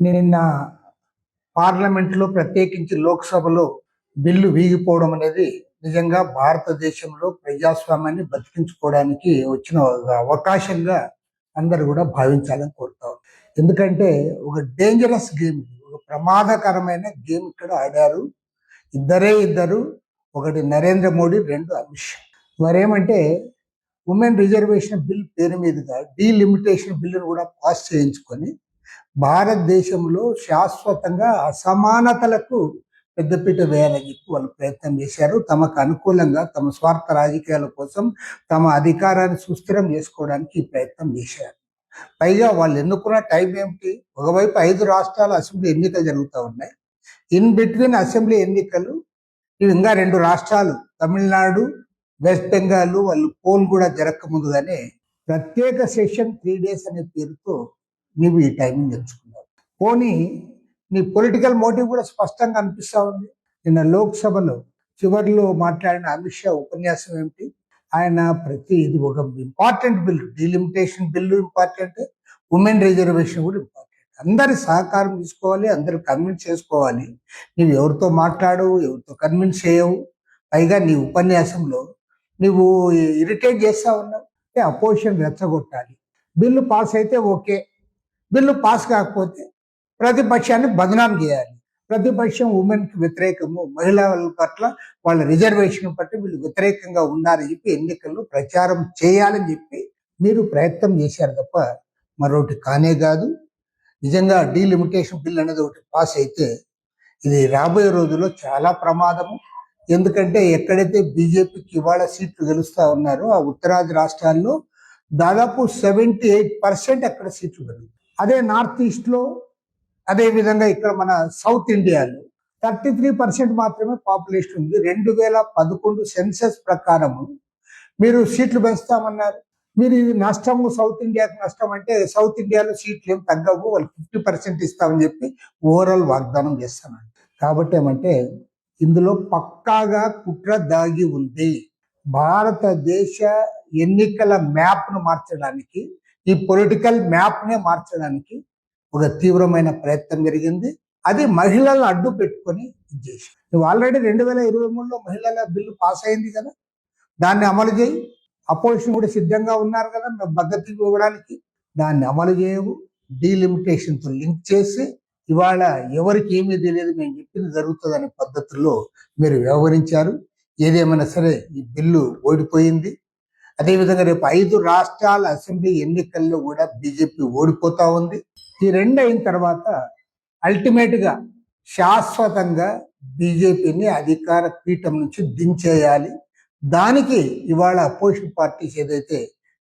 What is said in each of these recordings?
నిన్న పార్లమెంట్లో ప్రత్యేకించి లోక్సభలో బిల్లు వీగిపోవడం అనేది నిజంగా భారతదేశంలో ప్రజాస్వామ్యాన్ని బతికించుకోవడానికి వచ్చిన ఒక అవకాశంగా అందరూ కూడా భావించాలని కోరుతా ఉన్నారు. ఎందుకంటే ఒక డేంజరస్ గేమ్, ఒక ప్రమాదకరమైన గేమ్ ఇక్కడ ఆడారు. ఇద్దరు, ఒకటి నరేంద్ర మోడీ, రెండు అమిత్ షా. మరేమంటే ఉమెన్ రిజర్వేషన్ బిల్ పేరు మీదుగా డీలిమిటేషన్ బిల్లును కూడా పాస్ చేయించుకొని భారతదేశంలో శాశ్వతంగా అసమానతలకు పెద్దపీట వేయాలని చెప్పి వాళ్ళు ప్రయత్నం చేశారు. తమకు అనుకూలంగా తమ స్వార్థ రాజకీయాల కోసం తమ అధికారాన్ని సుస్థిరం చేసుకోవడానికి ఈ ప్రయత్నం చేశారు. పైగా వాళ్ళు ఎన్నుకున్న టైం ఏమిటి? ఒకవైపు 5 రాష్ట్రాల అసెంబ్లీ ఎన్నికలు జరుగుతూ ఉన్నాయి. ఇన్ బిట్వీన్ అసెంబ్లీ ఎన్నికలు ఇవి ఇంకా 2 రాష్ట్రాలు తమిళనాడు, వెస్ట్ బెంగాల్ వాళ్ళు పోల్ కూడా జరగక ముందుగానే ప్రత్యేక సెషన్ 3 days అనే పేరుతో నీవు ఈ టైమింగ్ ఎంచుకున్నావు. పోనీ నీ పొలిటికల్ మోటివ్ కూడా స్పష్టంగా అనిపిస్తా ఉంది. నిన్న లోక్సభలో చివరిలో మాట్లాడిన అమిత్ షా ఉపన్యాసం ఏమిటి? ఆయన ఇది ఒక important bill, delimitation bill important, women reservation కూడా ఇంపార్టెంట్. అందరి సహకారం తీసుకోవాలి, అందరు కన్విన్స్ చేసుకోవాలి. నువ్వు ఎవరితో మాట్లాడవు, ఎవరితో కన్విన్స్ చేయవు. పైగా నీ ఉపన్యాసంలో నువ్వు ఇరిటేట్ చేస్తా ఉన్నావు. అపోజిషన్ రెచ్చగొట్టాలి. బిల్లు పాస్ అయితే ఓకే, బిల్లు పాస్ కాకపోతే ప్రతిపక్షాన్ని బదనాం చేయాలి. ప్రతిపక్షం ఉమెన్కి వ్యతిరేకము, మహిళల పట్ల వాళ్ళ రిజర్వేషన్ పట్ల వీళ్ళు వ్యతిరేకంగా ఉన్నారని చెప్పి ఎన్నికల్లో ప్రచారం చేయాలని చెప్పి మీరు ప్రయత్నం చేశారు తప్ప మరొకటి కానే కాదు. నిజంగా డీలిమిటేషన్ బిల్ అనేది ఒకటి పాస్ అయితే ఇది రాబోయే రోజుల్లో చాలా ప్రమాదము. ఎందుకంటే ఎక్కడైతే బీజేపీకి ఇవాళ సీట్లు గెలుస్తా ఉన్నారో ఆ ఉత్తరాది రాష్ట్రాల్లో దాదాపు 78% అక్కడ సీట్లు గెలుస్తాయి. అదే నార్త్ ఈస్ట్లో, అదే విధంగా ఇక్కడ మన సౌత్ ఇండియాలో 33% మాత్రమే పాపులేషన్ ఉంది. 2011 సెన్సస్ ప్రకారము మీరు సీట్లు పెంచుతామన్నారు. మీరు ఇది నష్టము, సౌత్ ఇండియాకు నష్టం అంటే సౌత్ ఇండియాలో సీట్లు ఏం తగ్గవు, వాళ్ళు 50% ఇస్తామని చెప్పి ఓవరాల్ వాగ్దానం చేస్తానండి. కాబట్టి ఏమంటే ఇందులో పక్కాగా కుట్ర దాగి ఉంది. భారతదేశ ఎన్నికల మ్యాప్ను మార్చడానికి, ఈ పొలిటికల్ మ్యాప్నే మార్చడానికి ఒక తీవ్రమైన ప్రయత్నం జరిగింది. అది మహిళలను అడ్డు పెట్టుకొని చేసి నువ్వు ఆల్రెడీ 2023లో మహిళల బిల్లు పాస్ అయింది కదా, దాన్ని అమలు చేయి. అపోజిషన్ కూడా సిద్ధంగా ఉన్నారు కదా మద్దతు ఇవ్వడానికి. దాన్ని అమలు చేయవు. డీలిమిటేషన్తో లింక్ చేసి ఇవాళ ఎవరికి ఏమీ తెలియదు, మేము చెప్పింది జరుగుతుందనే పద్ధతుల్లో మీరు వ్యవహరించారు. ఏదేమైనా సరే ఈ బిల్లు ఓడిపోయింది. అదేవిధంగా రేపు 5 రాష్ట్రాల అసెంబ్లీ ఎన్నికల్లో కూడా బీజేపీ ఓడిపోతా ఉంది. ఈ 2 అయిన తర్వాత అల్టిమేట్గా శాశ్వతంగా బీజేపీని అధికార పీఠం నుంచి దించేయాలి. దానికి ఇవాళ అపోజిషన్ పార్టీస్ ఏదైతే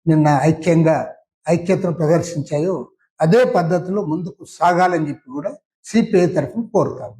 నిన్న ఐక్యతను ప్రదర్శించాయో అదే పద్ధతిలో ముందుకు సాగాలని చెప్పి కూడా సిపిఐ తరఫున కోరుతాము.